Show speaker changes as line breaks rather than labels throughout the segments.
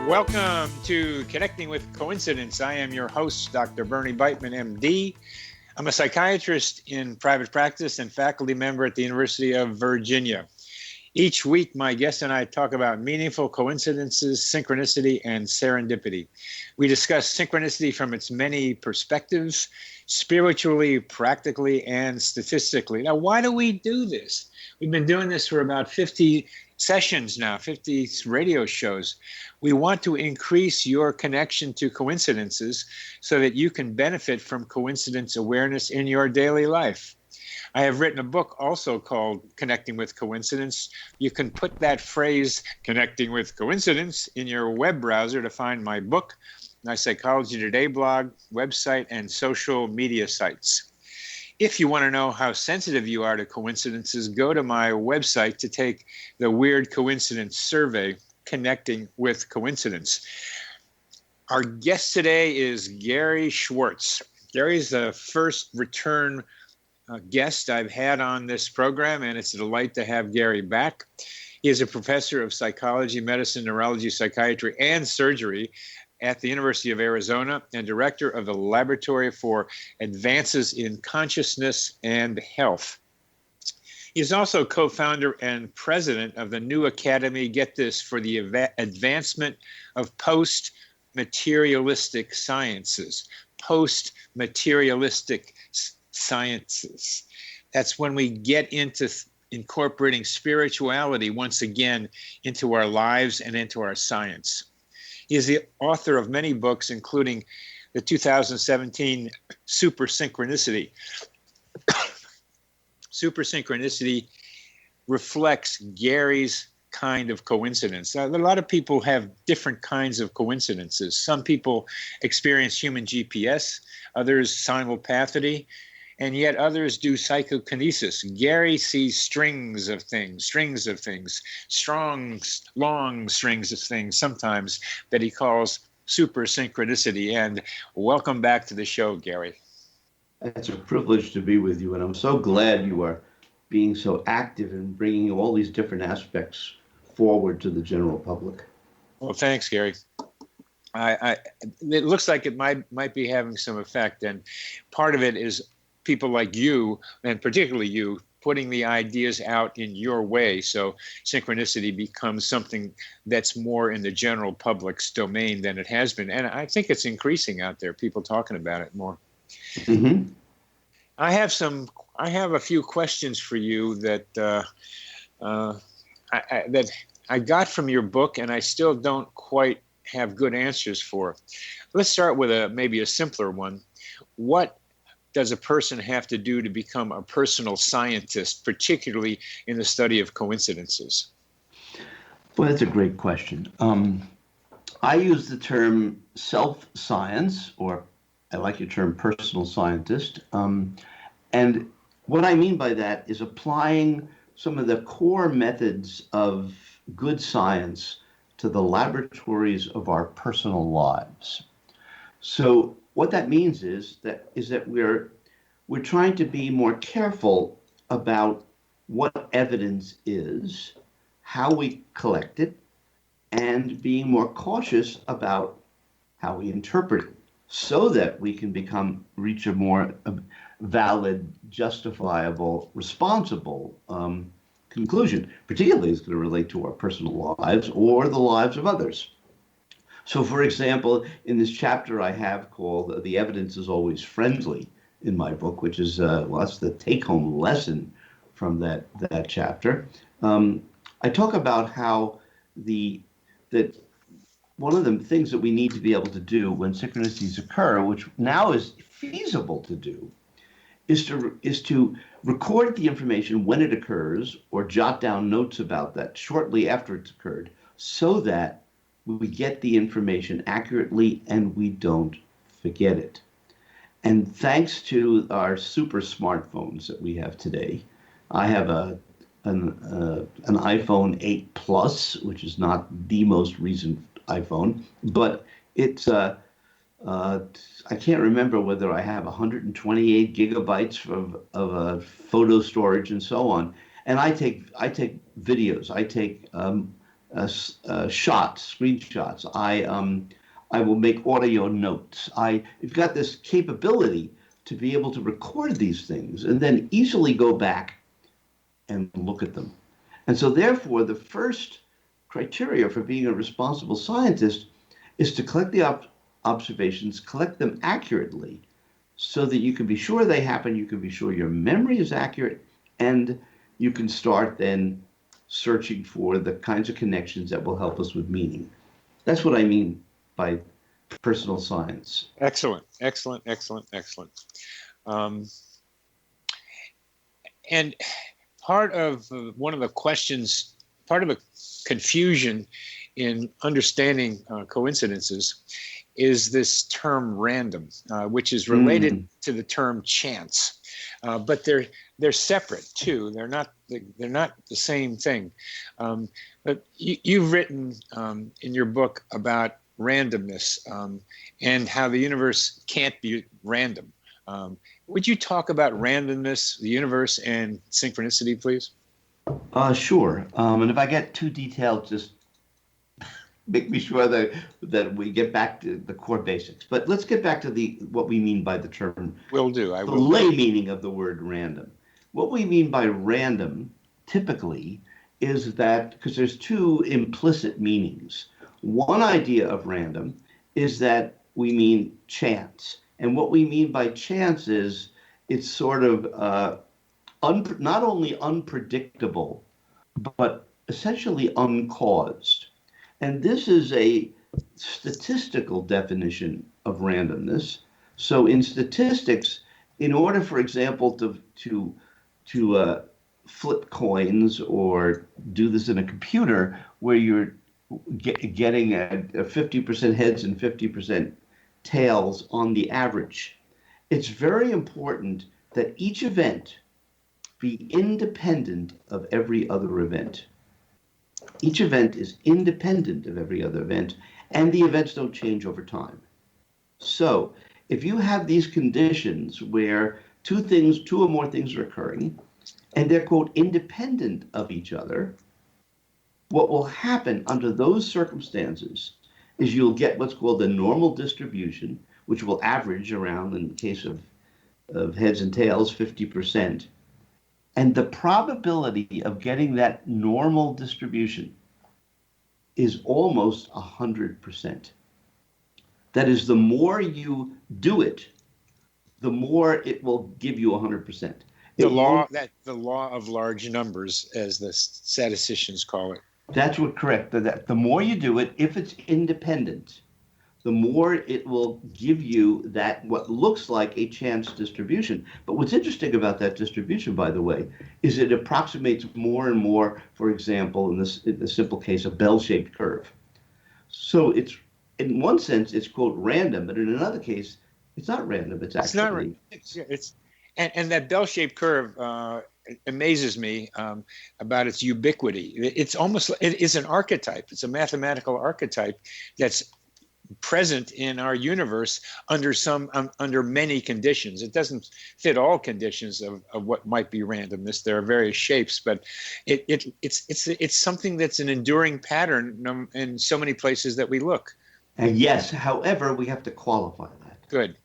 Welcome to Connecting with Coincidence. I am your host, Dr. Bernie Beitman, MD. I'm a psychiatrist in private practice and faculty member at the University of Virginia. Each week, my guest and I talk about meaningful coincidences, synchronicity, and serendipity. We discuss synchronicity from its many perspectives, spiritually, practically, and statistically. Now, why do we do this? We've been doing this for about 50 sessions now, 50 radio shows. We want to increase your connection to coincidences so that you can benefit from coincidence awareness in your daily life. I have written a book also called Connecting with Coincidence. You can put that phrase, Connecting with Coincidence, in your web browser to find my book, my Psychology Today blog, website, and social media sites. If you want to know how sensitive you are to coincidences, go to my website to take the Weird Coincidence Survey, Connecting with Coincidence. Our guest today is Gary Schwartz. Gary's the first return guest I've had on this program, and it's a delight to have Gary back. He is a professor of psychology, medicine, neurology, psychiatry, and surgery at the University of Arizona and director of the Laboratory for Advances in Consciousness and Health. He is also co-founder and president of the new academy, get this, for the Advancement of Postmaterialistic Sciences. Postmaterialistic Sciences. That's when we get into incorporating spirituality once again into our lives and into our science. He is the author of many books, including the 2017 Super Synchronicity. Super Synchronicity reflects Gary's kind of coincidence. A lot of people have different kinds of coincidences. Some people experience human GPS, others simulpathity, and yet others do psychokinesis. Gary sees strings of things, strong, long strings of things sometimes, that he calls super synchronicity. And welcome back to the show, Gary.
It's a privilege to be with you, and I'm so glad you are being so active in bringing all these different aspects forward to the general public.
Well, thanks, Gary. It looks like it might be having some effect, and part of it is people like you, and particularly you, putting the ideas out in your way, so synchronicity becomes something that's more in the general public's domain than it has been. And I think it's increasing out there, people talking about it more.
Mm-hmm.
I have a few questions for you that I got from your book, and I still don't quite have good answers for. Let's start with maybe a simpler one. What does a person have to do to become a personal scientist, particularly in the study of coincidences?
Well, that's a great question. I use the term self-science, or I like your term personal scientist. And what I mean by that is applying some of the core methods of good science to the laboratories of our personal lives. So what that means is that we're trying to be more careful about what evidence is, how we collect it, and being more cautious about how we interpret it, so that we can reach a more valid, justifiable, responsible conclusion, particularly as it's going to relate to our personal lives or the lives of others. So, for example, in this chapter I have called The Evidence is Always Friendly in my book, which is, that's the take-home lesson from that chapter. I talk about how that one of the things that we need to be able to do when synchronicities occur, which now is feasible to do, is to record the information when it occurs or jot down notes about that shortly after it's occurred, so that we get the information accurately and we don't forget it. And thanks to our super smartphones that we have today, I have an iPhone 8 Plus, which is not the most recent iPhone, but it's I can't remember whether I have 128 gigabytes of photo storage and so on. And I take videos. I take screenshots. I will make audio notes. I've got this capability to be able to record these things and then easily go back and look at them. And so therefore, the first criteria for being a responsible scientist is to collect the observations, collect them accurately, so that you can be sure they happen, you can be sure your memory is accurate, and you can start then searching for the kinds of connections that will help us with meaning. That's what I mean by personal science.
Excellent, excellent, excellent, excellent. And part of one of the questions, part of the confusion in understanding coincidences is this term random, which is related to the term chance, but they're separate too. They're not the same thing. But you've written in your book about randomness and how the universe can't be random. Would you talk about randomness, the universe, and synchronicity, please?
Sure. And if I get too detailed, just make me sure that we get back to the core basics. But let's get back to what we mean by the term.
Will do.
The lay meaning of the word random. What we mean by random, typically, is that, because there's two implicit meanings. One idea of random is that we mean chance. And what we mean by chance is it's sort of not only unpredictable, but essentially uncaused. And this is a statistical definition of randomness. So in statistics, in order, for example, to flip coins or do this in a computer where you're getting a 50% heads and 50% tails on the average, it's very important that each event be independent of every other event. Each event is independent of every other event, and the events don't change over time. So if you have these conditions where two or more things are occurring, and they're, quote, independent of each other, what will happen under those circumstances is you'll get what's called the normal distribution, which will average around, in the case of heads and tails, 50%. And the probability of getting that normal distribution is almost 100%. That is, the more you do it, the more it will give you 100%. The law
of large numbers, as the statisticians call it.
That's correct. The more you do it, if it's independent, the more it will give you that what looks like a chance distribution. But what's interesting about that distribution, by the way, is it approximates more and more, for example, in the simple case, a bell-shaped curve. So it's, in one sense, it's, quote, random, but in another case, it's not random. It's actually...
And that bell-shaped curve amazes me about its ubiquity. It's almost, it is an archetype. It's a mathematical archetype that's present in our universe under many conditions. It doesn't fit all conditions of what might be randomness. There are various shapes, but it's something that's an enduring pattern in so many places that we look.
And yes, however, we have to qualify that.
Good.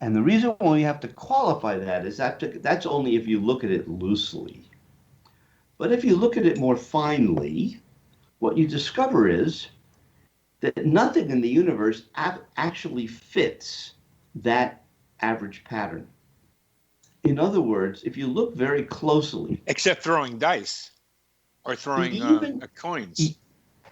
And the reason why we have to qualify that is that's only if you look at it loosely. But if you look at it more finely, what you discover is that nothing in the universe actually fits that average pattern. In other words, if you look very closely...
Except throwing dice or throwing coins.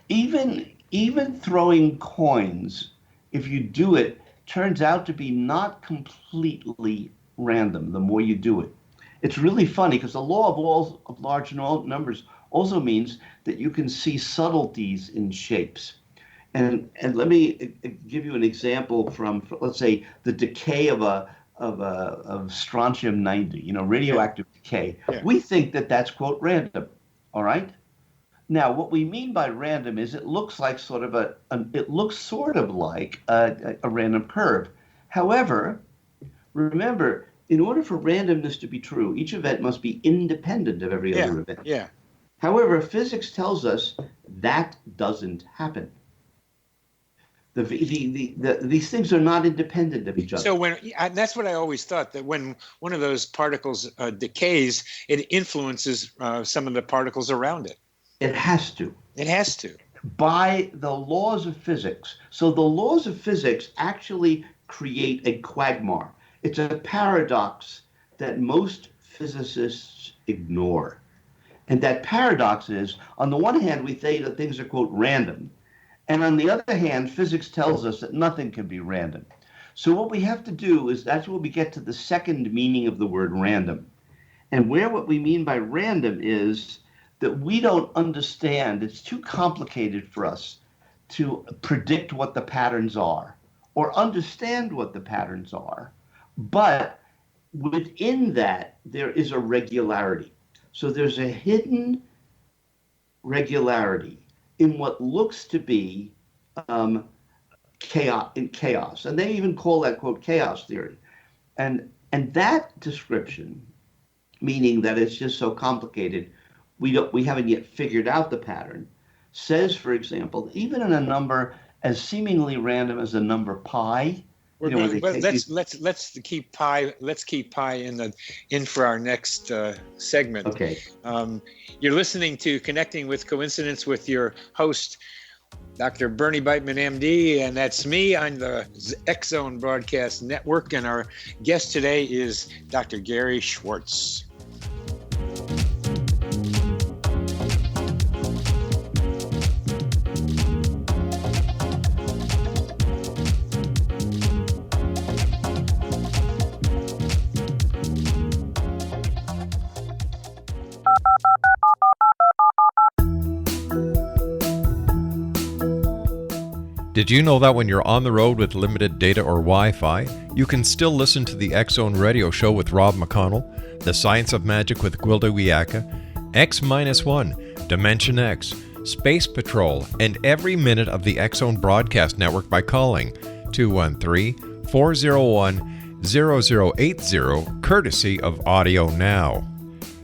Even throwing coins, if you do it, turns out to be not completely random the more you do it. It's really funny because the law of large numbers also means that you can see subtleties in shapes. And let me give you an example from, let's say, the decay of strontium 90, radioactive decay. Yeah. We think that that's, quote, random, all right? Now, what we mean by random is it looks like sort of a random curve. However, remember, in order for randomness to be true, each event must be independent of every other event.
Yeah.
However, physics tells us that doesn't happen. These things are not independent of each other.
So that's what I always thought, that when one of those particles decays, it influences some of the particles around it.
It has to.
It has to.
By the laws of physics. So the laws of physics actually create a quagmire. It's a paradox that most physicists ignore. And that paradox is, on the one hand, we say that things are, quote, random. And on the other hand, physics tells us that nothing can be random. So what we have to do is, that's where we get to the second meaning of the word random. And what we mean by random is that we don't understand, it's too complicated for us to predict what the patterns are or understand what the patterns are. But within that, there is a regularity. So there's a hidden regularity in what looks to be chaos. And they even call that, quote, chaos theory. And that description, meaning that it's just so complicated, we haven't yet figured out the pattern, says, for example, even in a number as seemingly random as the number pi.
Let's keep pi in for our next segment.
Okay.
You're listening to Connecting with Coincidence with your host, Dr. Bernie Beitman, MD, and that's me on the X-Zone Broadcast Network. And our guest today is Dr. Gary Schwartz.
Did you know that when you're on the road with limited data or Wi-Fi, you can still listen to the X-Zone Radio Show with Rob McConnell, The Science of Magic with Gwilda Wiyaka, X-1, Dimension X, Space Patrol, and every minute of the X-Zone Broadcast Network by calling 213-401-0080, courtesy of Audio Now.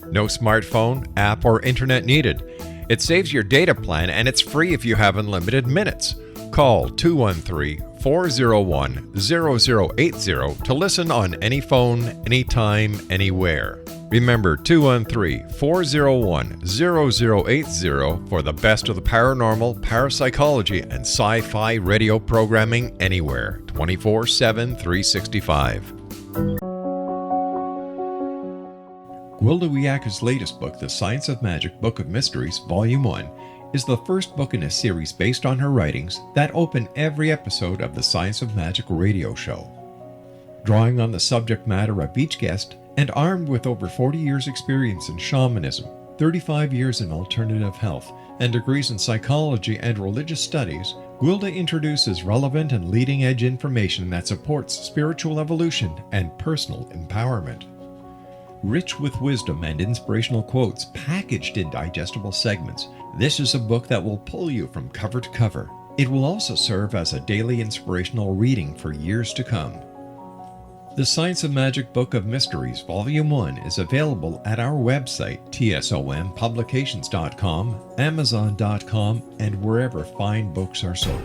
No smartphone, app, or internet needed. It saves your data plan and it's free if you have unlimited minutes. Call 213-401-0080 to listen on any phone, anytime, anywhere. Remember 213-401-0080 for the best of the paranormal, parapsychology, and sci-fi radio programming anywhere, 24/7, 365. Gwilda Wiyaka's latest book, The Science of Magic, Book of Mysteries, Volume 1, is the first book in a series based on her writings that open every episode of the Science of Magic radio show. Drawing on the subject matter of each guest, and armed with over 40 years' experience in shamanism, 35 years in alternative health, and degrees in psychology and religious studies, Gwilda introduces relevant and leading-edge information that supports spiritual evolution and personal empowerment. Rich with wisdom and inspirational quotes packaged in digestible segments, this is a book that will pull you from cover to cover. It will also serve as a daily inspirational reading for years to come. The Science of Magic Book of Mysteries, Volume 1 is available at our website, tsompublications.com, amazon.com, and wherever fine books are sold.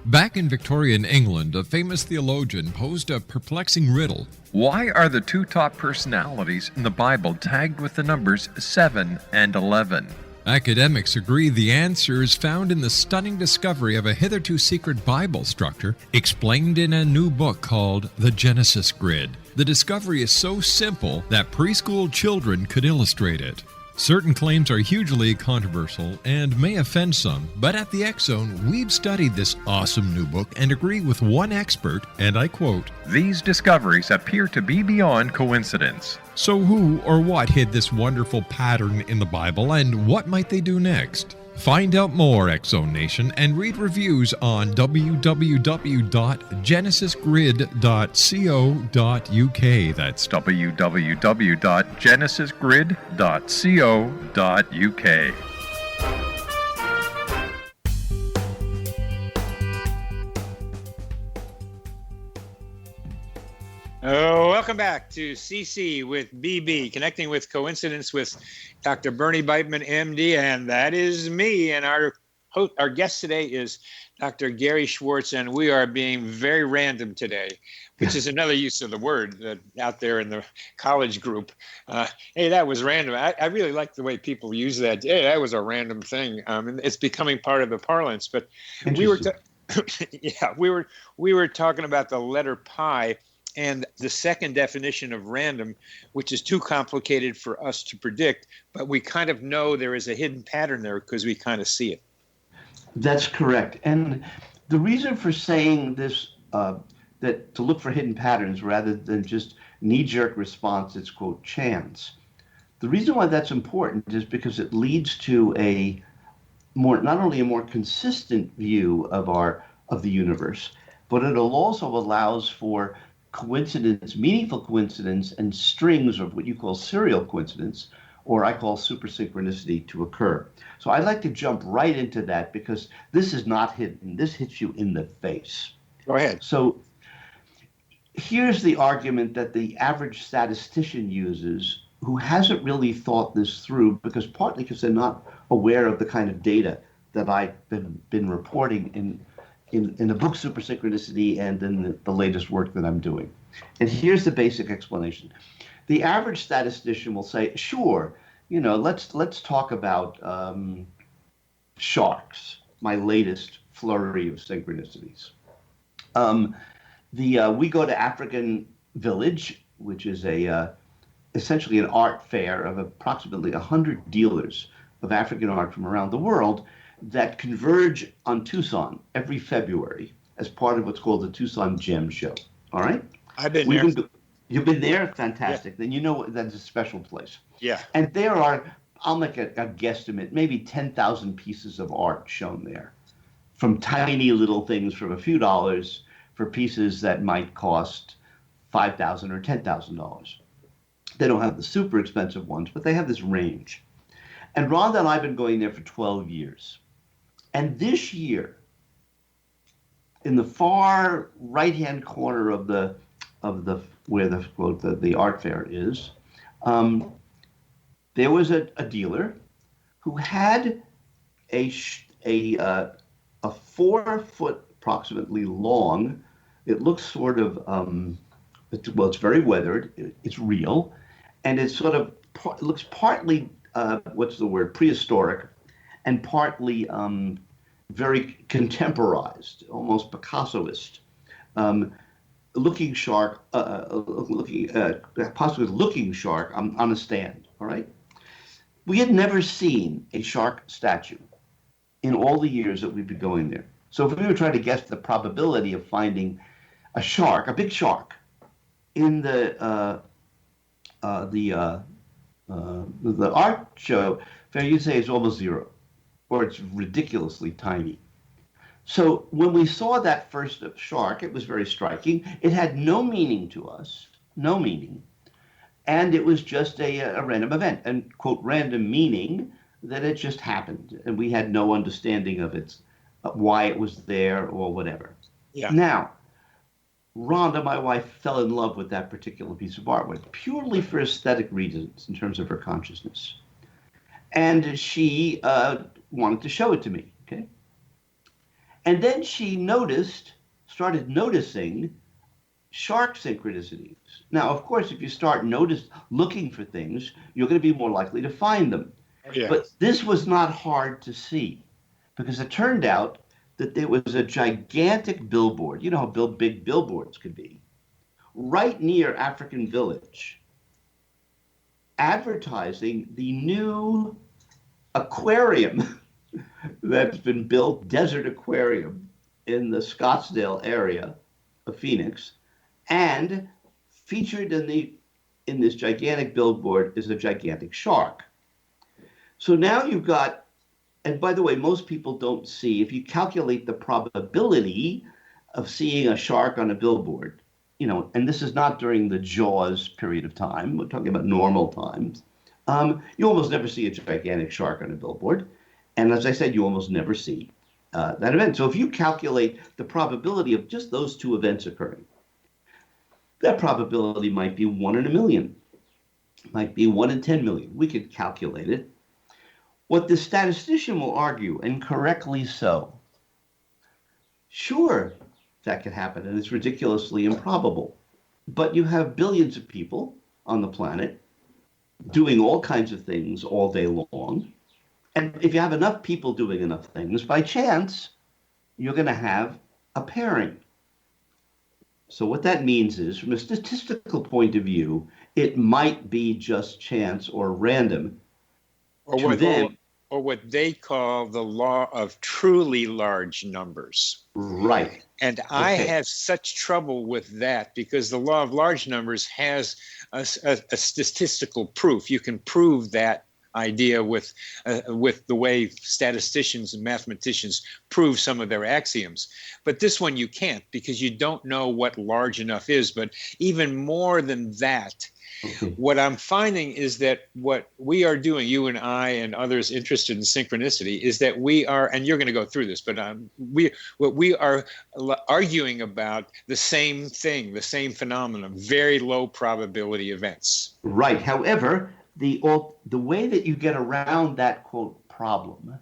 Back in Victorian England, a famous theologian posed a perplexing riddle. Why are the two top personalities in the Bible tagged with the numbers 7 and 11? Academics agree the answer is found in the stunning discovery of a hitherto secret Bible structure explained in a new book called The Genesis Grid. The discovery is so simple that preschool children could illustrate it. Certain claims are hugely controversial and may offend some, but at the X-Zone, we've studied this awesome new book and agree with one expert, and I quote, "These discoveries appear to be beyond coincidence." So who or what hid this wonderful pattern in the Bible, and what might they do next? Find out more, X-Zone Nation, and read reviews on www.genesisgrid.co.uk. That's www.genesisgrid.co.uk.
Oh, welcome back to CC with BB, Connecting with Coincidence with Dr. Bernie Beitman, MD, and that is me. And our guest today is Dr. Gary Schwartz, and we are being very random today, which is another use of the word out there in the college group. Hey, that was random. I really like the way people use that. Hey, that was a random thing. And it's becoming part of the parlance. But we were talking about the letter pi and the second definition of random, which is too complicated for us to predict, but we kind of know there is a hidden pattern there because we kind of see it.
That's correct. And the reason for saying this, that to look for hidden patterns rather than just knee-jerk response, it's quote chance. The reason why that's important is because it leads to not only a more consistent view of the universe, but it also allows for coincidence, meaningful coincidence, and strings of what you call serial coincidence, or I call super synchronicity, to occur. So I'd like to jump right into that because this is not hidden. This hits you in the face.
Go ahead.
So here's the argument that the average statistician uses who hasn't really thought this through, partly because they're not aware of the kind of data that I've been reporting in the book Super Synchronicity and in the latest work that I'm doing. And here's the basic explanation. The average statistician will say, sure, let's talk about sharks, my latest flurry of synchronicities. We go to African Village, which is essentially an art fair of approximately 100 dealers of African art from around the world that converge on Tucson every February as part of what's called the Tucson Gem Show. All right?
I've been there.
You've been there? Fantastic.
Yeah.
Then you know that's a special place.
Yeah.
And there are, I'll make a guesstimate, maybe 10,000 pieces of art shown there, from tiny little things from a few dollars for pieces that might cost $5,000 or $10,000. They don't have the super expensive ones, but they have this range. And Rhonda and I have been going there for 12 years. And this year, in the far right-hand corner of the where the art fair is, there was a dealer who had a 4 foot approximately long. It looks sort of it's very weathered. It's real, and it's sort of it looks partly prehistoric, and partly very contemporized, almost Picassoist. Looking shark, possibly looking shark on a stand, all right? We had never seen a shark statue in all the years that we've been going there. So if we were trying to guess the probability of finding a shark, a big shark, in the art show, fair you'd say it's almost zero, or it's ridiculously tiny. So when we saw that first shark, it was very striking. It had no meaning to us, no meaning. And it was just a random event. And, quote, random meaning that it just happened. And we had no understanding of why it was there or whatever.
Yeah.
Now, Rhonda, my wife, fell in love with that particular piece of artwork purely for aesthetic reasons in terms of her consciousness. And she wanted to show it to me, okay? And then she started noticing shark synchronicities. Now, of course, if you start looking for things, you're going to be more likely to find them.
Yeah.
But this was not hard to see because it turned out that there was a gigantic billboard. You know how big billboards could be, right near African Village, advertising the new aquarium that's been built, desert aquarium, in the Scottsdale area of Phoenix, and featured in this gigantic billboard is a gigantic shark. So now you've got, and by the way, most people don't see, if you calculate the probability of seeing a shark on a billboard, and this is not during the Jaws period of time, we're talking about normal times, you almost never see a gigantic shark on a billboard. And as I said, you almost never see that event. So if you calculate the probability of just those two events occurring, that probability might be 1 in a million, might be 1 in 10 million. We could calculate it. What the statistician will argue, and correctly so, sure, that could happen, and it's ridiculously improbable. But you have billions of people on the planet doing all kinds of things all day long. And if you have enough people doing enough things, by chance, you're going to have a pairing. So what that means is, from a statistical point of view, it might be just chance or random.
Or what they call the law of truly large numbers.
Right.
And I have such trouble with that because the law of large numbers has a statistical proof. You can prove that idea with the way statisticians and mathematicians prove some of their axioms. But this one you can't because you don't know what large enough is. But even more than that, what I'm finding is that what we are doing, you and I and others interested in synchronicity, is that we are, and you're going to go through this, but we are arguing about the same thing, the same phenomenon, very low probability events.
Right. However, the way that you get around that, quote, problem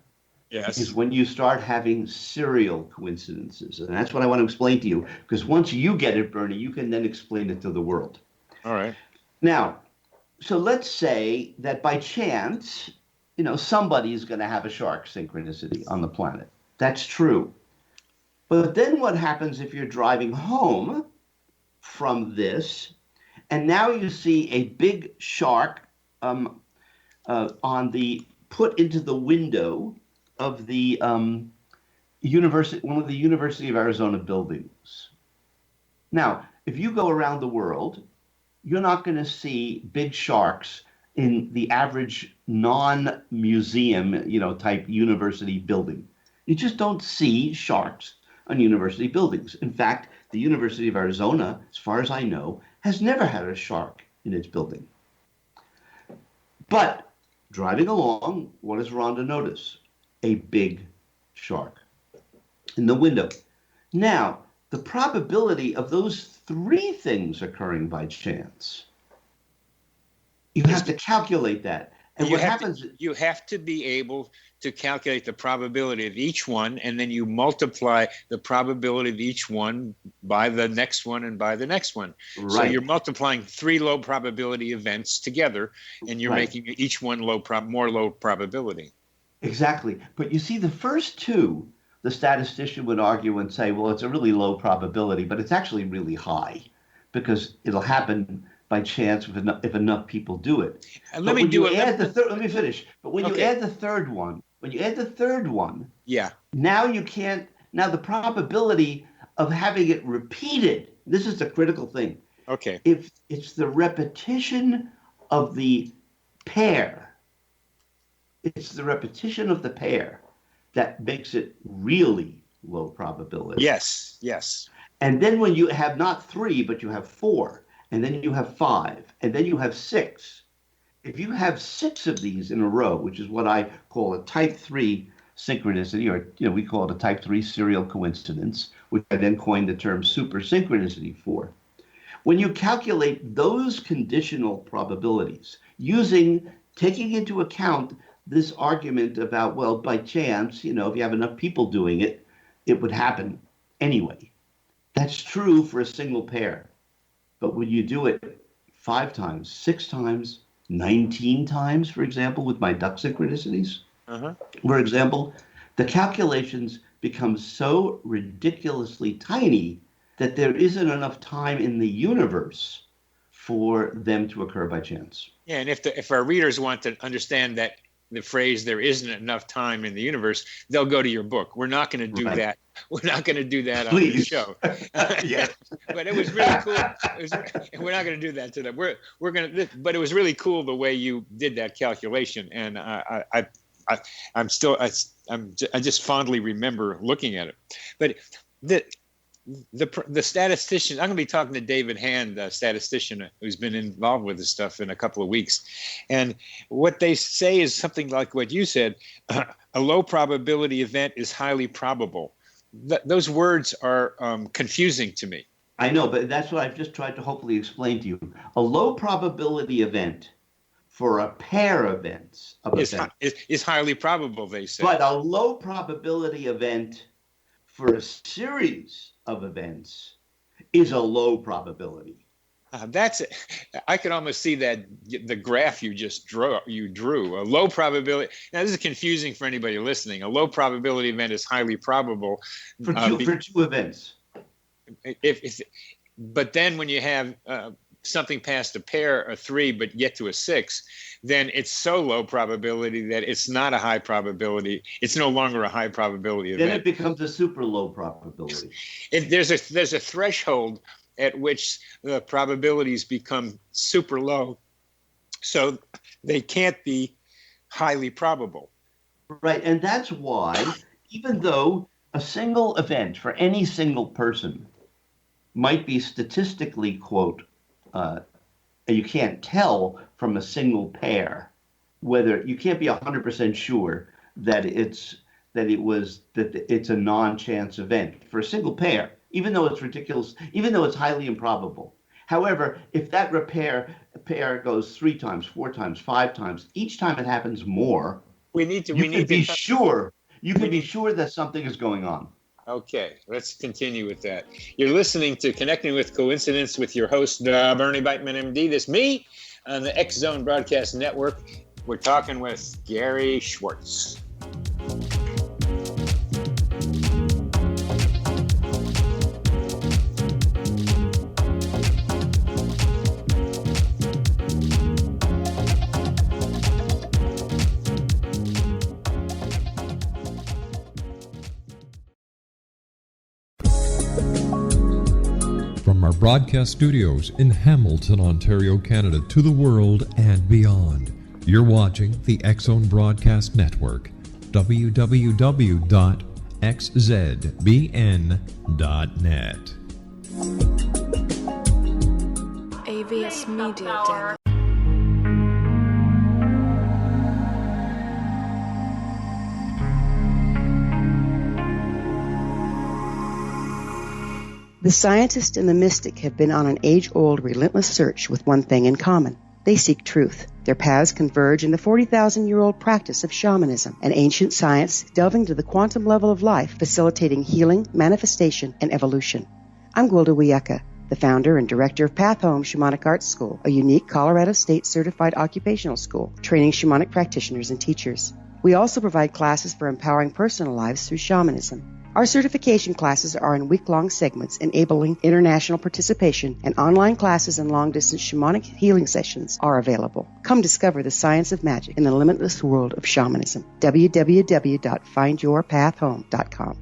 is when you start having serial coincidences. And that's what I want to explain to you, because once you get it, Bernie, you can then explain it to the world.
All right.
Now, so let's say that by chance, somebody's going to have a shark synchronicity on the planet. That's true. But then what happens if you're driving home from this, and now you see a big shark put into the window of the one of the University of Arizona buildings. Now, if you go around the world, you're not going to see big sharks in the average non-museum, type university building. You just don't see sharks on university buildings. In fact, the University of Arizona, as far as I know, has never had a shark in its building. But driving along, what does Rhonda notice? A big shark in the window. Now, the probability of those three things occurring by chance, you have to calculate that. And what happens?
You have to be able to calculate the probability of each one, and then you multiply the probability of each one by the next one and by the next one. Right. So you're multiplying three low probability events together, and you're making each one more low probability.
Exactly. But you see, the first two, the statistician would argue and say, well, it's a really low probability, but it's actually really high because it'll happen by chance if enough people do it.
And let me
finish. But when you add the third one, now you can't. Now the probability of having it repeated. This is the critical thing.
Okay.
If it's the repetition of the pair, that makes it really low probability.
Yes.
And then when you have not three, but you have four, and then you have five, and then you have six. If you have six of these in a row, which is what I call a type 3 synchronicity, or we call it a type 3 serial coincidence, which I then coined the term super synchronicity for. When you calculate those conditional probabilities, taking into account this argument about, well, by chance, if you have enough people doing it, it would happen anyway. That's true for a single pair. But when you do it 5 times, 6 times, 19 times, for example, with my duck synchronicities, for example, the calculations become so ridiculously tiny that there isn't enough time in the universe for them to occur by chance.
Yeah, and if our readers want to understand that the phrase "there isn't enough time in the universe," they'll go to your book. We're not going to do that. We're not going to do that on the show.
Yeah.
But it was really cool. We're not going to do that to them. We're going to. But it was really cool the way you did that calculation, and I just fondly remember looking at it. But the statistician, I'm going to be talking to David Hand, a statistician who's been involved with this stuff in a couple of weeks. And what they say is something like what you said, a low probability event is highly probable. Those words are confusing to me.
I know, but that's what I've just tried to hopefully explain to you. A low probability event for a pair of events
is highly probable, they say.
But a low probability event for a series of events is a low probability.
That's it. I could almost see that the graph you just drew. A low probability. Now, this is confusing for anybody listening. A low probability event is highly probable
For two events.
But then when you have something past a pair, a 3, but get to a 6, then it's so low probability that it's not a high probability. It's no longer a high probability event.
Then it becomes a super low probability.
There's a threshold at which the probabilities become super low, so they can't be highly probable.
Right, and that's why, even though a single event for any single person might be statistically, quote, you can't tell from a single pair whether you can't be 100% sure that it's a non-chance event for a single pair, even though it's ridiculous, even though it's highly improbable. However, if that pair goes 3 times, 4 times, 5 times, each time it happens more, you can be sure that something is going on.
Okay, let's continue with that. You're listening to Connecting with Coincidence with your host, Bernie Beitman, MD. This is me on the X Zone Broadcast Network. We're talking with Gary Schwartz.
From our broadcast studios in Hamilton, Ontario, Canada, to the world and beyond, you're watching the X Zone Broadcast Network, www.xzbn.net.
AVS Media Den.
The scientist and the mystic have been on an age-old, relentless search with one thing in common. They seek truth. Their paths converge in the 40,000-year-old practice of shamanism, an ancient science delving to the quantum level of life, facilitating healing, manifestation, and evolution. I'm Gwilda Wiyaka, the founder and director of Path Home Shamanic Arts School, a unique Colorado State certified occupational school training shamanic practitioners and teachers. We also provide classes for empowering personal lives through shamanism. Our certification classes are in week-long segments enabling international participation, and online classes and long-distance shamanic healing sessions are available. Come discover the science of magic in the limitless world of shamanism. www.findyourpathhome.com.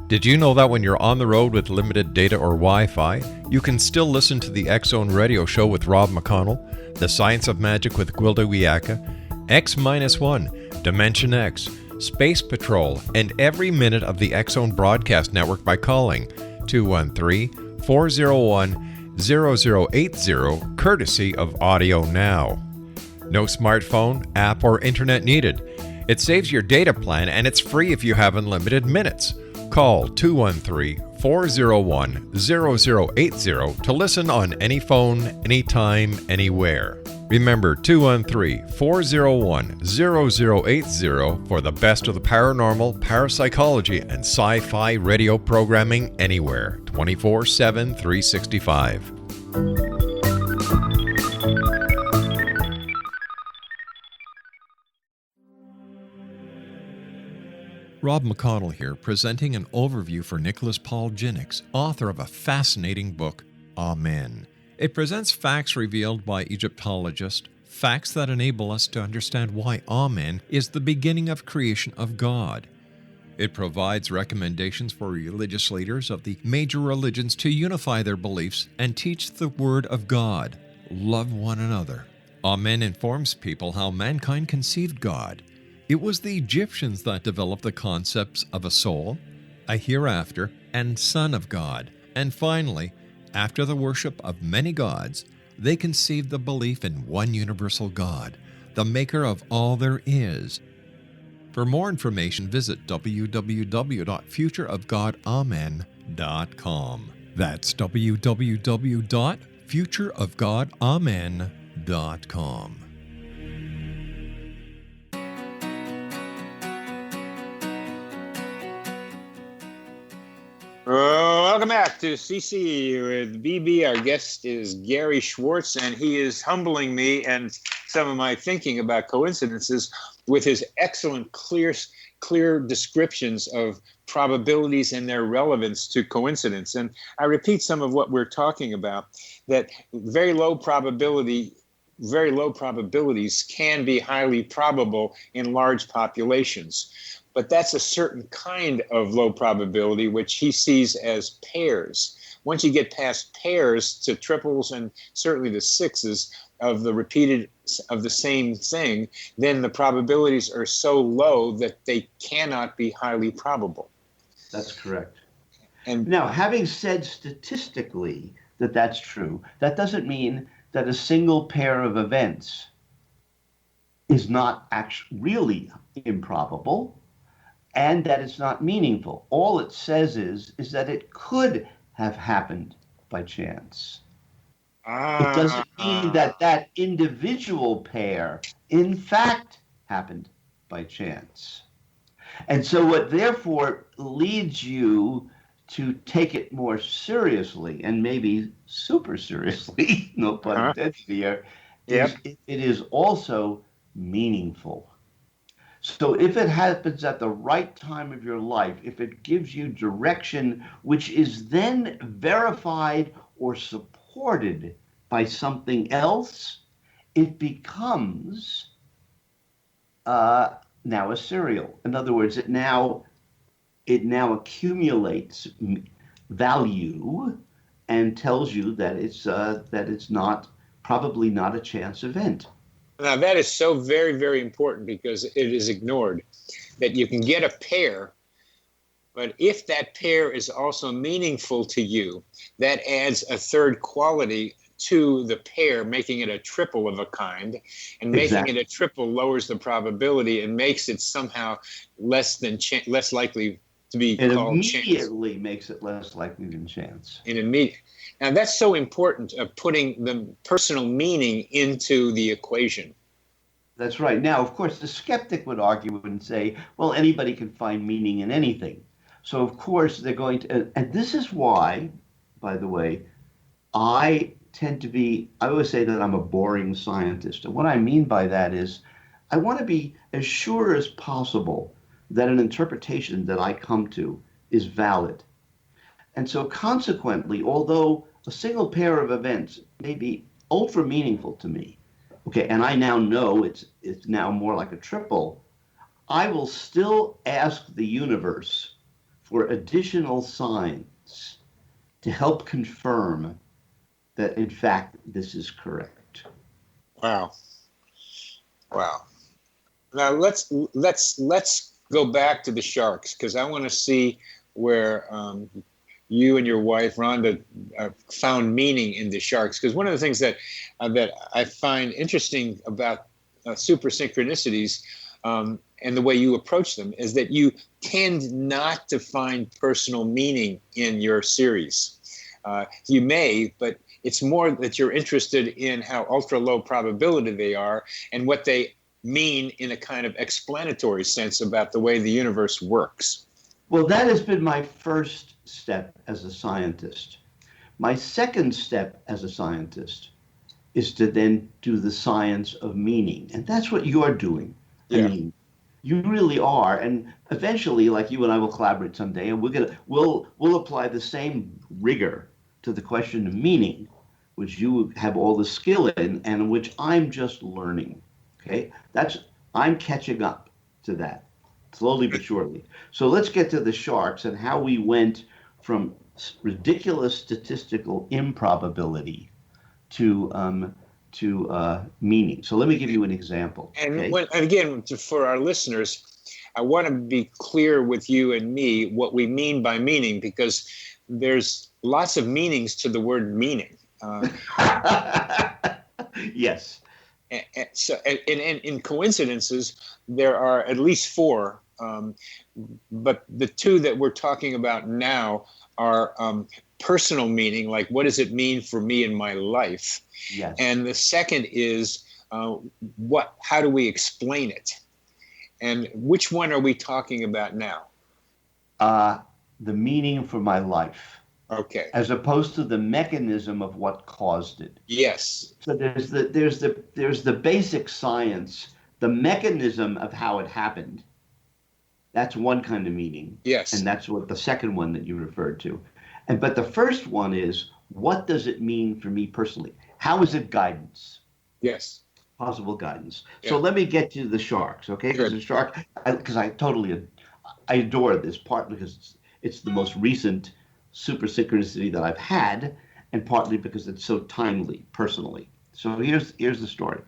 Did you know that when you're on the road with limited data or Wi-Fi, you can still listen to the X Zone Radio Show with Rob McConnell, The Science of Magic with Gwilda Wiyaka, X-1, Dimension X, Space Patrol, and every minute of the X Zone Broadcast Network by calling 213-401-0080, courtesy of Audio Now. No smartphone, app, or internet needed. It saves your data plan, and it's free if you have unlimited minutes. Call 213-401-0080 to listen on any phone, anytime, anywhere. Remember 213-401-0080 for the best of the paranormal, parapsychology, and sci-fi radio programming anywhere, 24/7, 365. Rob McConnell here, presenting an overview for Nicholas Paul Jennings, author of a fascinating book, Amen. It presents facts revealed by Egyptologists, facts that enable us to understand why Amen is the beginning of creation of God. It provides recommendations for religious leaders of the major religions to unify their beliefs and teach the Word of God. Love one another. Amen informs people how mankind conceived God. It was the Egyptians that developed the concepts of a soul, a hereafter, and Son of God. And finally, after the worship of many gods, they conceived the belief in one universal God, the maker of all there is. For more information, visit www.futureofgodamen.com. That's www.futureofgodamen.com.
Welcome back to CC with BB. Our guest is Gary Schwartz, and he is humbling me and some of my thinking about coincidences with his excellent, clear descriptions of probabilities and their relevance to coincidence. And I repeat some of what we're talking about, that very low probabilities can be highly probable in large populations. But that's a certain kind of low probability, which he sees as pairs. Once you get past pairs to triples and certainly to sixes of the repeated of the same thing, then the probabilities are so low that they cannot be highly probable.
That's correct.
And
now, having said statistically that that's true, that doesn't mean that a single pair of events is not actually really improbable, and that it's not meaningful. All it says is that it could have happened by chance. It doesn't mean that that individual pair, in fact, happened by chance. And so what therefore leads you to take it more seriously, and maybe super seriously, no pun intended here, is it is also meaningful. So if it happens at the right time of your life, if it gives you direction, which is then verified or supported by something else, it becomes now a serial. In other words, it now accumulates value and tells you that it's probably not a chance event.
now that is so very, very important, because it is ignored that you can get a pair, but if that pair is also meaningful to you, that adds a third quality to the pair, making it a triple of a kind, and making it a triple lowers the probability and makes it somehow less likely to be called chance.
It immediately makes it less likely than chance.
Now, that's so important, of putting the personal meaning into the equation.
That's right. Now, of course, the skeptic would argue and say, well, anybody can find meaning in anything. So, of course, they're going to, and this is why, by the way, I always say that I'm a boring scientist. And what I mean by that is I want to be as sure as possible that an interpretation that I come to is valid. And so consequently, although a single pair of events may be ultra meaningful to me, okay, and I now know it's now more like a triple, I will still ask the universe for additional signs to help confirm that in fact this is correct.
Wow. Now let's go back to the sharks, because I want to see where you and your wife Rhonda found meaning in the sharks. Because one of the things that I find interesting about super synchronicities and the way you approach them is that you tend not to find personal meaning in your series. You may, but it's more that you're interested in how ultra low probability they are and what they mean in a kind of explanatory sense about the way the universe works.
Well, that has been my first step as a scientist. My second step as a scientist is to then do the science of meaning. And that's what you're doing.
Yeah.
I mean, you really are. And eventually, like you and I will collaborate someday, and we'll apply the same rigor to the question of meaning, which you have all the skill in and which I'm just learning. Okay? I'm catching up to that, slowly but surely. So let's get to the sharks and how we went from ridiculous statistical improbability to meaning. So let me give you an example.
And
okay?
again, for our listeners, I want to be clear with you and me what we mean by meaning, because there's lots of meanings to the word meaning.
Yes.
In coincidences, there are at least four, but the two that we're talking about now are personal meaning, like what does it mean for me in my life?
Yes.
And the second is how do we explain it? And which one are we talking about now?
The meaning for my life.
Okay.
As opposed to the mechanism of what caused it.
Yes.
So there's the basic science, the mechanism of how it happened. That's one kind of meaning.
Yes.
And that's what the second one that you referred to. But the first one is, what does it mean for me personally? How is it guidance?
Yes.
Possible guidance.
Yeah.
So let me get to the sharks, okay? Because the shark, because I adore this, partly because it's the most recent super synchronicity that I've had, and partly because it's so timely personally. So here's the story.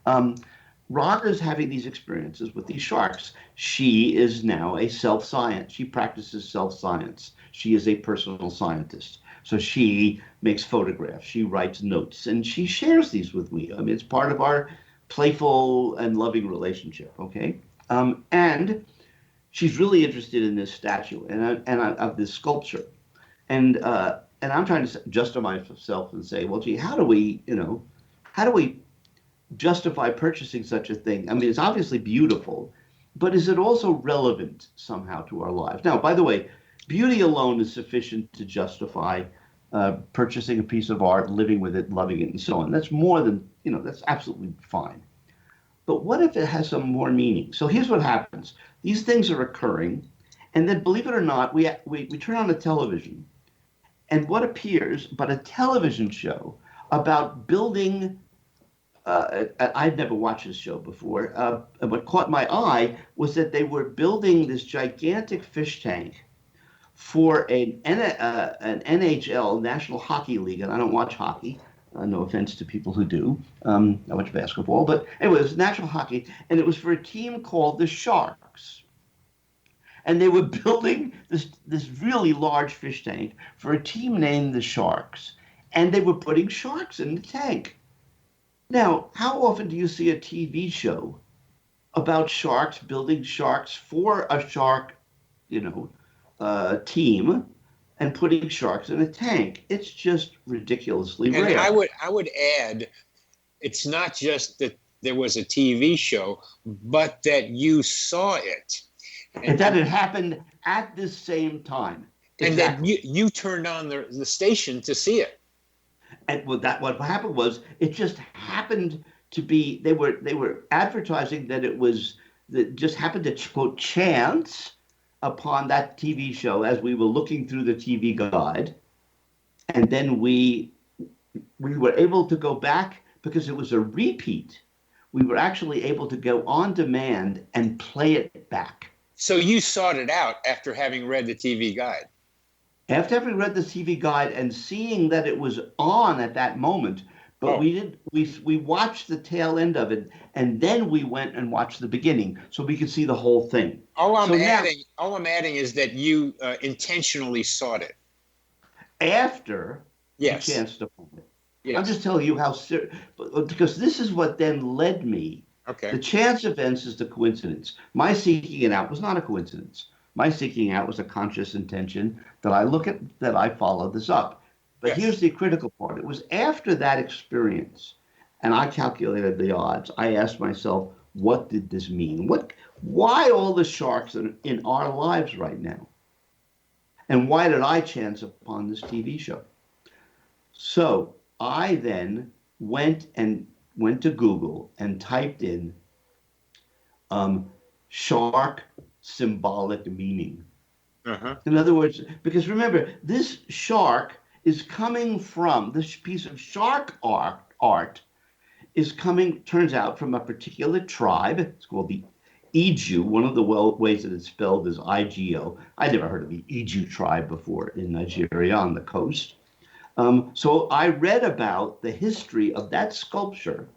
Rhonda is having these experiences with these sharks. She is now a self-science. She practices self-science. She is a personal scientist. So she makes photographs, she writes notes, and she shares these with me. I mean, it's part of our playful and loving relationship, okay? And she's really interested in this statue and of this sculpture. And I'm trying to justify myself and say, well, gee, how do we justify purchasing such a thing? I mean, it's obviously beautiful, but is it also relevant somehow to our lives? Now, by the way, beauty alone is sufficient to justify purchasing a piece of art, living with it, loving it, and so on. That's more than, that's absolutely fine. But what if it has some more meaning? So here's what happens. These things are occurring, and then, believe it or not, we turn on the television, and what appears but a television show about building. I'd never watched this show before. And what caught my eye was that they were building this gigantic fish tank for an NHL, National Hockey League. And I don't watch hockey. No offense to people who do. I watch basketball. But anyway, it was National Hockey. And it was for a team called the Sharks. And they were building this really large fish tank for a team named the Sharks. And they were putting sharks in the tank. Now, how often do you see a TV show about sharks, building sharks for a shark, team, and putting sharks in a tank? It's just ridiculously rare.
And I would add, it's not just that there was a TV show, but that you saw it.
And that it happened at the same time.
And exactly. That you turned on the station to see it.
And what happened was, it just happened to be, they were advertising that just happened to quote chance upon that TV show as we were looking through the TV guide. And then we were able to go back because it was a repeat. We were actually able to go on demand and play it back.
So you sought it out after having read the TV guide?
After having read the TV guide and seeing that it was on at that moment, but we watched the tail end of it, and then we went and watched the beginning so we could see the whole thing.
All I'm adding is that you intentionally sought it.
After
yes.
you chanced upon it.
Yes.
I'm just telling you how because this is what then led me.
Okay.
The chance events is the coincidence. My seeking it out was not a coincidence. My seeking out was a conscious intention that I follow this up. But yes. Here's the critical part. It was after that experience, and I calculated the odds. I asked myself, what did this mean? Why all the sharks in our lives right now? And why did I chance upon this TV show? So I then went to Google and typed in shark symbolic meaning. Uh-huh. In other words, because remember, this shark is coming from, this piece of shark art is coming, turns out, from a particular tribe. It's called the Iju. One of the ways that it's spelled is IGO. I never heard of the Iju tribe before in Nigeria on the coast. So I read about the history of that sculpture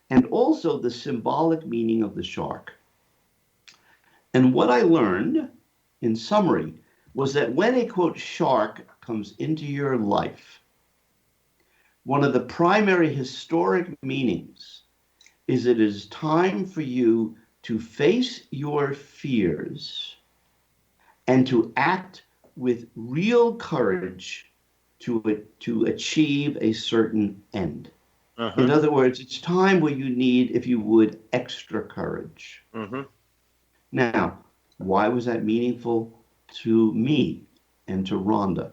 and also the symbolic meaning of the shark. And what I learned, in summary, was that when a, quote, shark comes into your life, one of the primary historic meanings is it is time for you to face your fears and to act with real courage to achieve a certain end. In other words, it's time where you need, if you would, extra courage. Now, why was that meaningful to me and to Rhonda?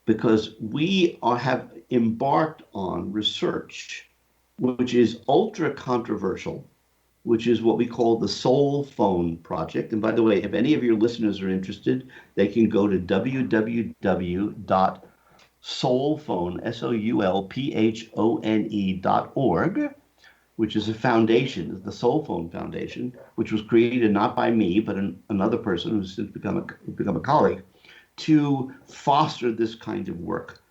Because we have embarked on research which is ultra controversial, which is what we call the Soul Phone Project. And by the way, if any of your listeners are interested, they can go to www.soulphone.org, which is a foundation, the Soul Phone Foundation, which was created not by me, but another person who's since become a colleague, to foster this kind of work.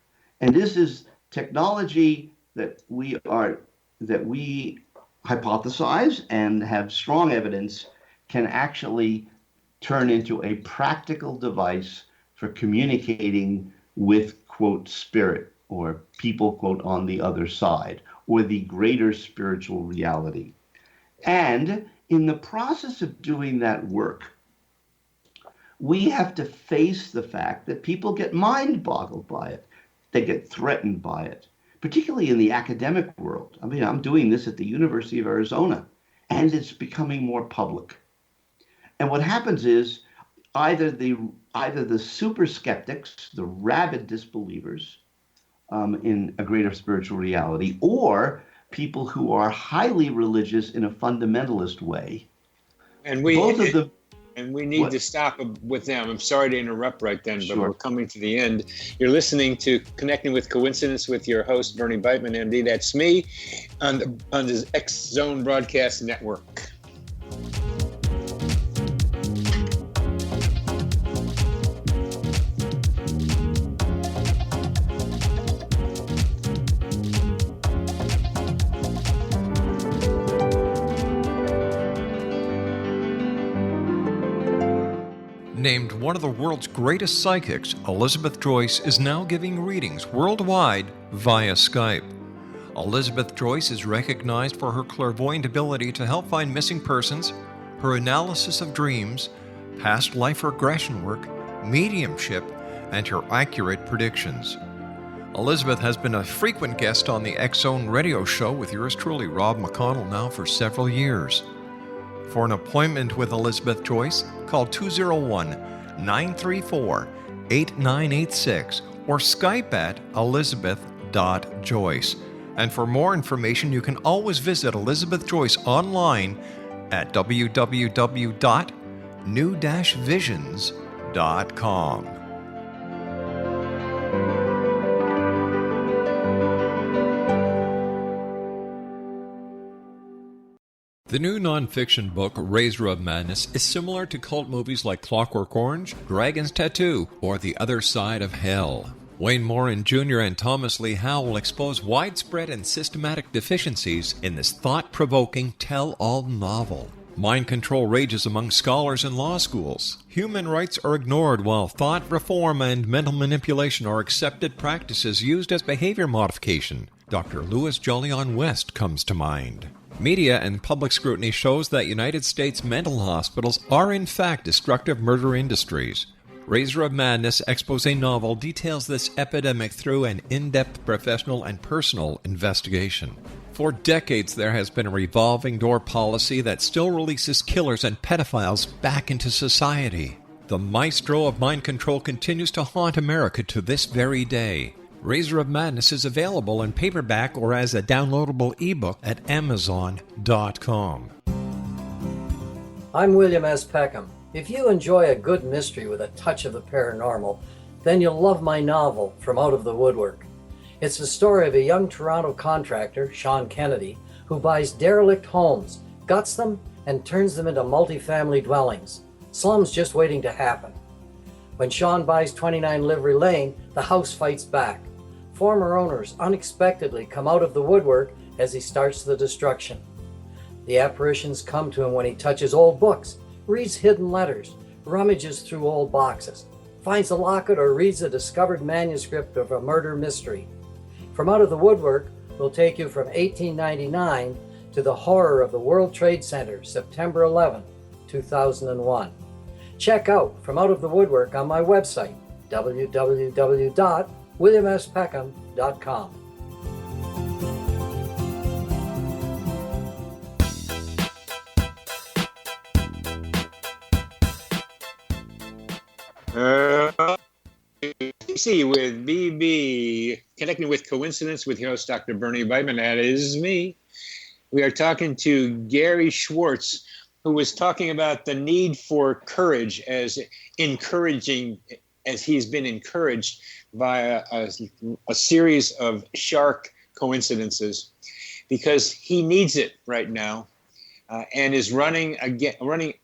And this is technology that we hypothesize and have strong evidence can actually turn into a practical device for communicating with, quote, spirit, or people, quote, on the other side, or the greater spiritual reality. And in the process of doing that work, we have to face the fact that people get mind boggled by it. They get threatened by it, particularly in the academic world. I mean, I'm doing this at the University of Arizona, and it's becoming more public. And what happens is either the super skeptics, the rabid disbelievers in a greater spiritual reality, or people who are highly religious in a fundamentalist way.
And we need to stop with them. I'm sorry to interrupt right then, but we're coming to the end. You're listening to Connecting with Coincidence with your host, Bernie Beitman, MD. That's me on the X Zone Broadcast Network.
Named one of the world's greatest psychics, Elizabeth Joyce is now giving readings worldwide via Skype. Elizabeth Joyce is recognized for her clairvoyant ability to help find missing persons, her analysis of dreams, past life regression work, mediumship, and her accurate predictions. Elizabeth has been a frequent guest on the X Zone radio show with yours truly, Rob McConnell, now for several years. For an appointment with Elizabeth Joyce, call 201-934-8986 or Skype at elizabeth.joyce. And for more information, you can always visit Elizabeth Joyce online at www.new-visions.com. The new nonfiction book, Razor of Madness, is similar to cult movies like Clockwork Orange, Dragon's Tattoo, or The Other Side of Hell. Wayne Morin Jr. and Thomas Lee Howe will expose widespread and systematic deficiencies in this thought-provoking tell-all novel. Mind control rages among scholars in law schools. Human rights are ignored while thought reform and mental manipulation are accepted practices used as behavior modification. Dr. Louis Jolyon West comes to mind. Media and public scrutiny shows that United States mental hospitals are in fact destructive murder industries. Razor of Madness expose novel details this epidemic through an in-depth professional and personal investigation. For decades, there has been a revolving door policy that still releases killers and pedophiles back into society. The maestro of mind control continues to haunt America to this very day. Razor of Madness is available in paperback or as a downloadable ebook at Amazon.com.
I'm William S. Peckham. If you enjoy a good mystery with a touch of the paranormal, then you'll love my novel, From Out of the Woodwork. It's the story of a young Toronto contractor, Sean Kennedy, who buys derelict homes, guts them, and turns them into multifamily dwellings. Slums just waiting to happen. When Sean buys 29 Livery Lane, the house fights back. Former owners unexpectedly come out of the woodwork as he starts the destruction. The apparitions come to him when he touches old books, reads hidden letters, rummages through old boxes, finds a locket, or reads a discovered manuscript of a murder mystery. From Out of the Woodwork will take you from 1899 to the horror of the World Trade Center, September 11, 2001. Check out From Out of the Woodwork on my website, www.williamspeckham.com.
CC with BB, Connecting with Coincidence with your host, Dr. Bernie Beitman. That is me. We are talking to Gary Schwartz, who was talking about the need for courage as encouraging, as he's been encouraged by a series of shark coincidences, because he needs it right now, and is running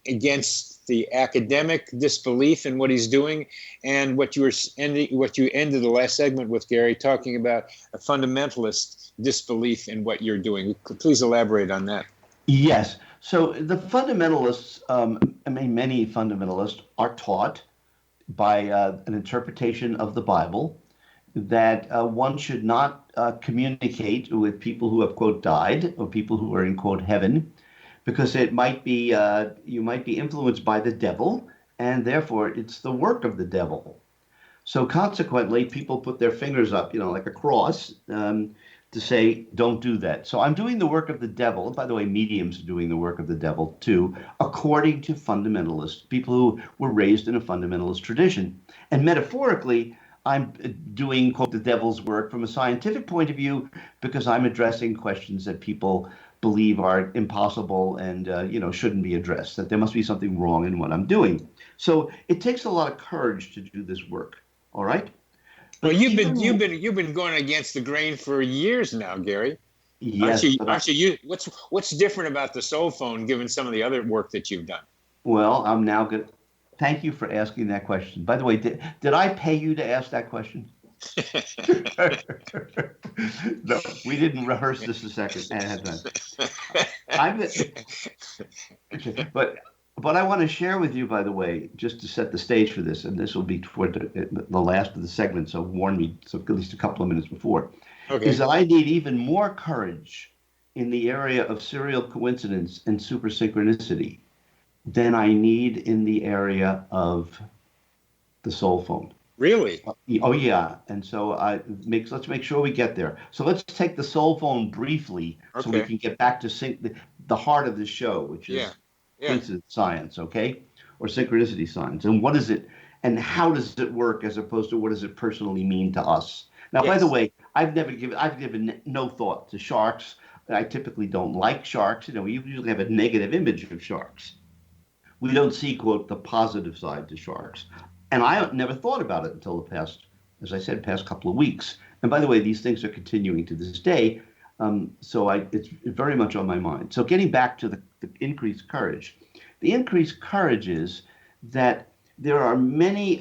against the academic disbelief in what he's doing, and what you ended the last segment with, Gary, talking about a fundamentalist disbelief in what you're doing. Please elaborate on that.
Yes. So the fundamentalists, many fundamentalists are taught by an interpretation of the Bible that one should not communicate with people who have, quote, died, or people who are in, quote, heaven, because it might be you might be influenced by the devil, and therefore it's the work of the devil. So consequently, people put their fingers up, like a cross, to say, don't do that. So I'm doing the work of the devil. By the way, mediums are doing the work of the devil too, according to fundamentalists, people who were raised in a fundamentalist tradition. And metaphorically, I'm doing, quote, the devil's work from a scientific point of view, because I'm addressing questions that people believe are impossible and shouldn't be addressed, that there must be something wrong in what I'm doing. So it takes a lot of courage to do this work. All right.
Well, you've been going against the grain for years now, Gary.
Yes.
Aren't you? What's different about the soul phone, given some of the other work that you've done?
Well, I'm now good. Thank you for asking that question. By the way, did I pay you to ask that question? No, we didn't rehearse this a second. But I want to share with you, by the way, just to set the stage for this, and this will be toward the last of the segment, so warn me at least a couple of minutes before, is that I need even more courage in the area of serial coincidence and super synchronicity than I need in the area of the soul phone.
Really?
Oh, yeah. And so let's make sure we get there. So let's take the soul phone briefly so we can get back to the heart of the show, which is coincidence science, okay? Or synchronicity science. And what is it, and how does it work, as opposed to what does it personally mean to us? Now, by the way, I've given no thought to sharks. I typically don't like sharks. We usually have a negative image of sharks. We don't see, quote, the positive side to sharks. And I never thought about it until the past couple of weeks. And by the way, these things are continuing to this day. So it's very much on my mind. So getting back to the increased courage. The increased courage is that there are many,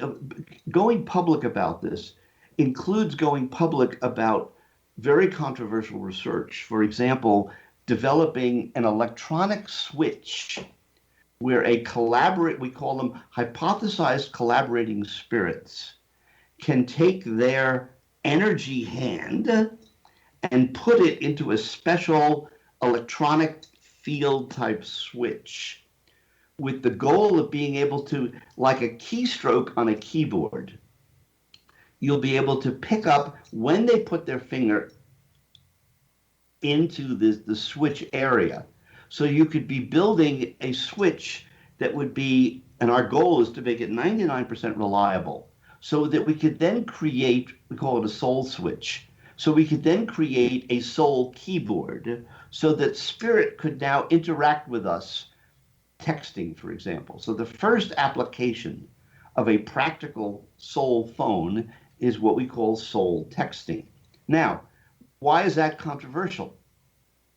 going public about this includes going public about very controversial research. For example, developing an electronic switch where we call them hypothesized collaborating spirits, can take their energy hand and put it into a special electronic field type switch with the goal of being able to, like a keystroke on a keyboard, you'll be able to pick up when they put their finger into the switch area. So you could be building a switch that would be, and our goal is to make it 99% reliable, so that we could then create, we call it a soul switch. So we could then create a soul keyboard so that spirit could now interact with us, texting, for example. So the first application of a practical soul phone is what we call soul texting. Now, why is that controversial?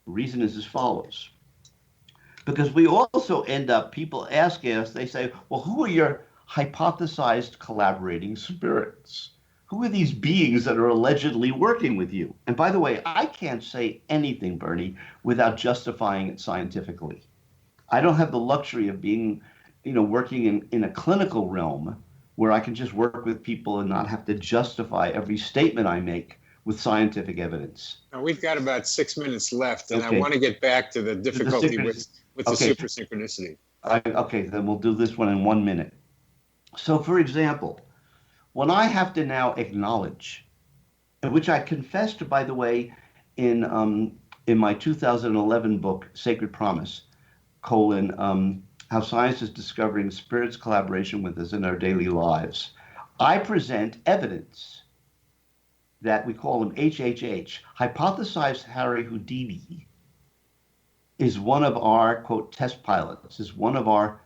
The reason is as follows. Because we also end up, people asking us, they say, well, who are your hypothesized collaborating spirits? Who are these beings that are allegedly working with you? And by the way, I can't say anything, Bernie, without justifying it scientifically. I don't have the luxury of being, working in a clinical realm where I can just work with people and not have to justify every statement I make with scientific evidence.
Now, we've got about 6 minutes left, and
Okay.
I want to get back to the difficulty with the
Okay.
super synchronicity.
Okay, then we'll do this one in 1 minute. So, for example, when I have to now acknowledge, which I confessed, by the way, in my 2011 book, Sacred Promise, How Science is Discovering Spirit's Collaboration with Us in Our Daily Lives, I present evidence that we call him HHH, hypothesized Harry Houdini, is one of our, quote, test pilots, is one of our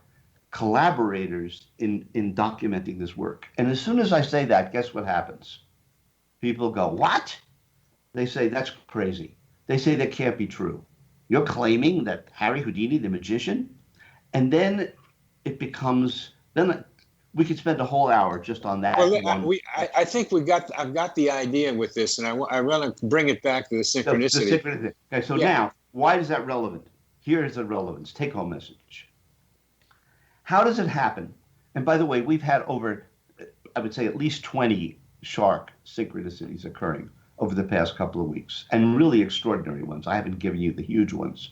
collaborators in documenting this work. And as soon as I say that, guess what happens? People go, what? They say, that's crazy. They say that can't be true. You're claiming that Harry Houdini, the magician? And then it becomes, then we could spend a whole hour just on that.
Well, I think I've got the idea with this, and I want to bring it back to the synchronicity.
Okay, so now, why is that relevant? Here's the relevance, take-home message. How does it happen? And by the way, we've had over, I would say, at least 20 shark synchronicities occurring over the past couple of weeks, and really extraordinary ones. I haven't given you the huge ones.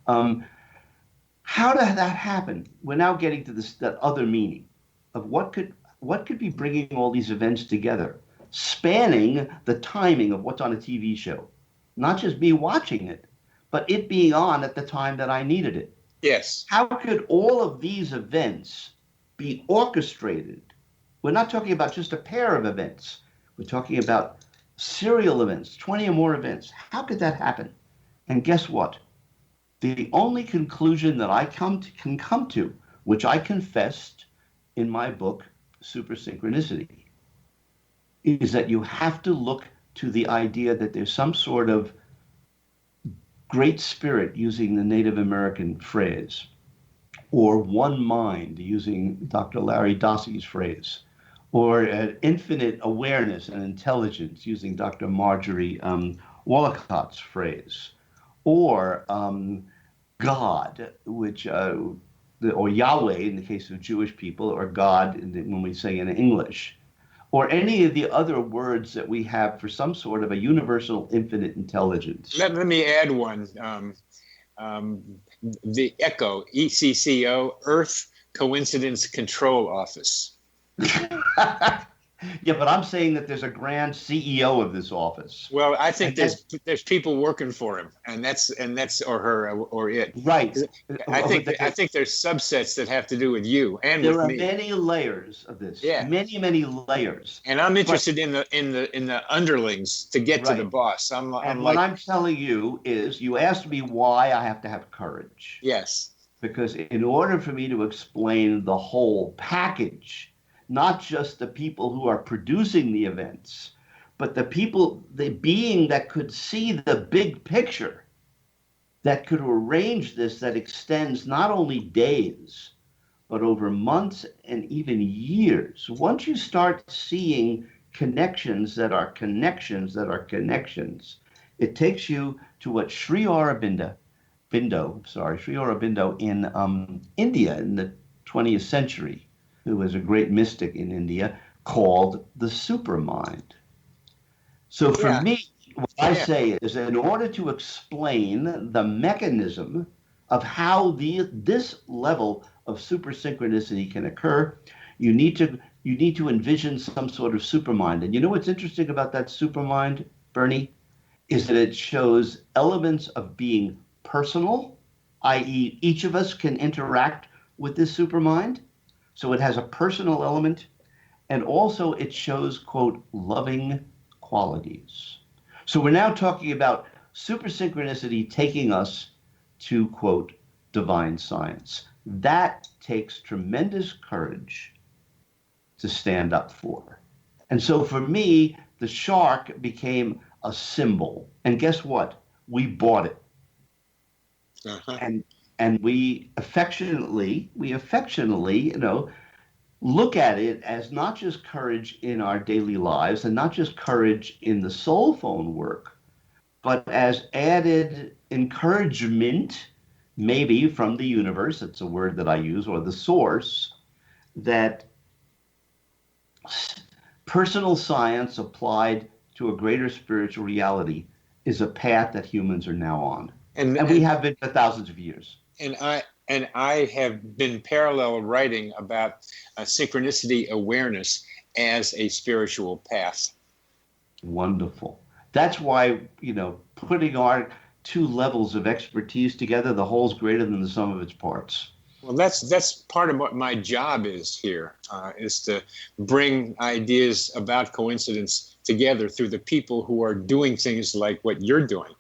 How did that happen? We're now getting to that other meaning of what could be bringing all these events together, spanning the timing of what's on a TV show, not just me watching it, but it being on at the time that I needed it.
Yes.
How could all of these events be orchestrated? We're not talking about just a pair of events. We're talking about serial events, 20 or more events. How could that happen? And guess what? The only conclusion that I can come to, which I confessed in my book, Super Synchronicity, is that you have to look to the idea that there's some sort of great spirit, using the Native American phrase, or one mind, using Dr. Larry Dossey's phrase, or an infinite awareness and intelligence, using Dr. Marjorie Wallicott's phrase, or God, which or Yahweh in the case of Jewish people, or God when we say in English, or any of the other words that we have for some sort of a universal infinite intelligence.
Let me add one. The ECHO, ECCO, Earth Coincidence Control Office.
Yeah, but I'm saying that there's a grand CEO of this office.
Well, I think there's people working for him, and that's or her or it.
Right.
I think there's subsets that have to do with you and with me.
There are many layers of this.
Yeah.
Many layers.
And I'm interested in the underlings to get to the boss.
What I'm telling you is, you asked me why I have to have courage.
Yes.
Because in order for me to explain the whole package, not just the people who are producing the events, but the being that could see the big picture, that could arrange this, that extends not only days, but over months and even years. Once you start seeing connections that are connections that are connections, it takes you to what Sri Aurobindo in India in the 20th century, who was a great mystic in India, called the supermind. So for me, what I say is, in order to explain the mechanism of how this level of super synchronicity can occur, you need to envision some sort of supermind. And you know what's interesting about that supermind, Bernie, is that it shows elements of being personal, i.e. each of us can interact with this supermind. So it has a personal element, and also it shows, quote, loving qualities. So we're now talking about super synchronicity taking us to, quote, divine science. That takes tremendous courage to stand up for. And so for me, the shark became a symbol. And guess what? We bought it.
Uh-huh.
And we affectionately, look at it as not just courage in our daily lives and not just courage in the soul phone work, but as added encouragement, maybe from the universe, it's a word that I use, or the source, that personal science applied to a greater spiritual reality is a path that humans are now on.
And
we have been for thousands of years.
And I have been parallel writing about synchronicity awareness as a spiritual path.
Wonderful. That's why, putting our two levels of expertise together, the whole's greater than the sum of its parts.
Well, that's part of what my job is here, is to bring ideas about coincidence together through the people who are doing things like what you're doing,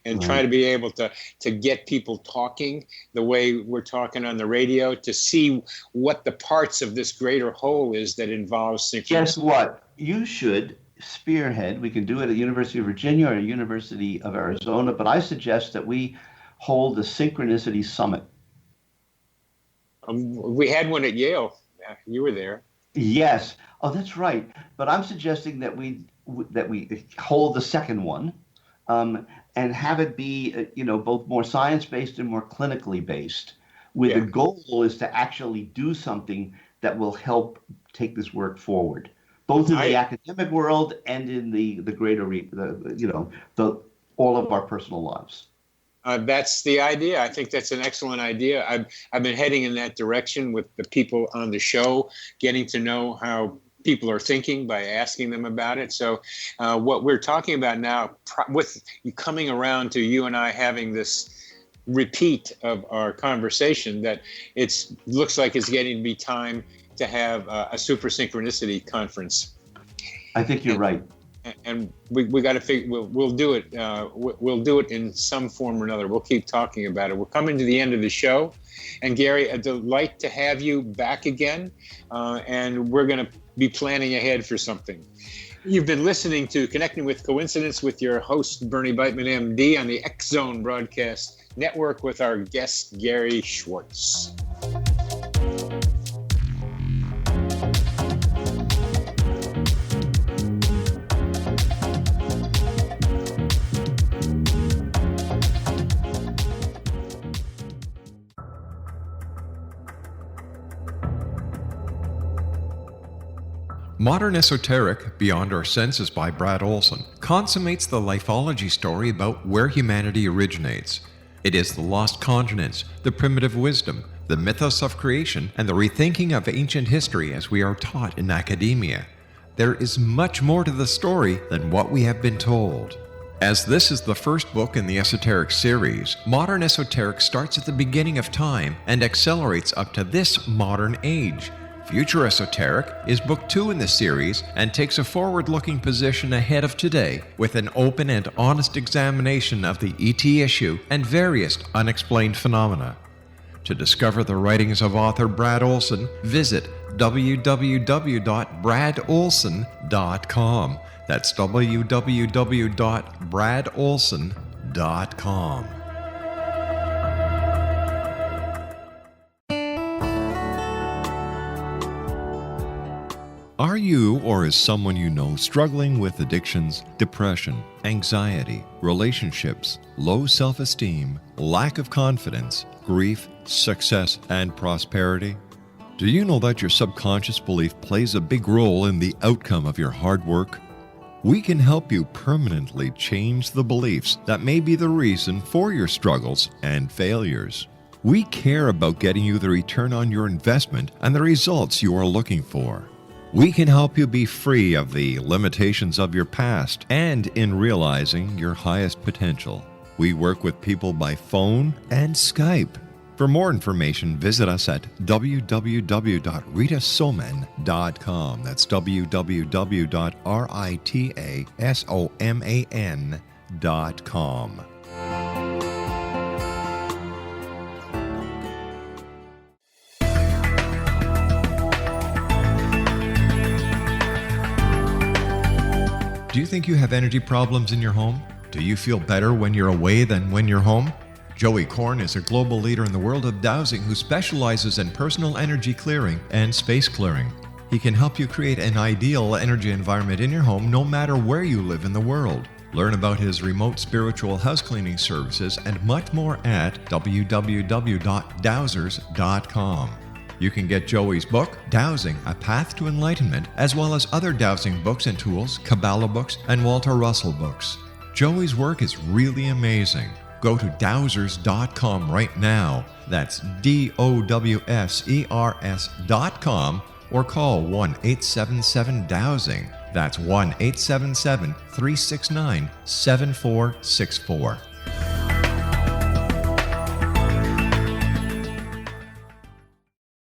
and try to be able to get people talking the way we're talking on the radio, to see what the parts of this greater whole is that involves synchronicity.
Guess what? You should spearhead. We can do it at University of Virginia or University of Arizona, but I suggest that we hold a Synchronicity Summit.
We had one at Yale. You were there.
Yes. Oh, that's right. But I'm suggesting that we hold the second one, and have it be, both more science-based and more clinically based, with the goal is to actually do something that will help take this work forward, both in the academic world and in the greater, all of our personal lives.
That's the idea. I think that's an excellent idea. I've been heading in that direction with the people on the show, getting to know how people are thinking by asking them about it. So what we're talking about now, with you coming around to you and I having this repeat of our conversation, that it looks like it's getting to be time to have a Super Synchronicity conference.
I think you're right.
And we got to figure. We'll do it. We'll do it in some form or another. We'll keep talking about it. We're coming to the end of the show, and Gary, a delight to have you back again. And we're going to be planning ahead for something. You've been listening to Connecting with Coincidence with your host Bernie Beitman, MD, on the X Zone Broadcast Network with our guest Gary Schwartz.
Modern Esoteric, Beyond Our Senses by Brad Olson, consummates the lifeology story about where humanity originates. It is the lost continents, the primitive wisdom, the mythos of creation, and the rethinking of ancient history as we are taught in academia. There is much more to the story than what we have been told. As this is the first book in the Esoteric series, Modern Esoteric starts at the beginning of time and accelerates up to this modern age. Future Esoteric is book 2 in the series and takes a forward-looking position ahead of today with an open and honest examination of the ET issue and various unexplained phenomena. To discover the writings of author Brad Olson, visit www.bradolson.com. That's www.bradolson.com. Are you or is someone you know struggling with addictions, depression, anxiety, relationships, low self-esteem, lack of confidence, grief, success, and prosperity? Do you know that your subconscious belief plays a big role in the outcome of your hard work? We can help you permanently change the beliefs that may be the reason for your struggles and failures. We care about getting you the return on your investment and the results you are looking for. We can help you be free of the limitations of your past and in realizing your highest potential. We work with people by phone and Skype. For more information, visit us at www.ritasoman.com. That's www.ritasoman.com. Do you think you have energy problems in your home? Do you feel better when you're away than when you're home? Joey Korn is a global leader in the world of dowsing who specializes in personal energy clearing and space clearing. He can help you create an ideal energy environment in your home no matter where you live in the world. Learn about his remote spiritual house cleaning services and much more at www.dowsers.com. You can get Joey's book, Dowsing, A Path to Enlightenment, as well as other dowsing books and tools, Kabbalah books, and Walter Russell books. Joey's work is really amazing. Go to dowsers.com right now. That's DOWSERS.com, or call 1-877-DOWSING. That's 1-877-369-7464.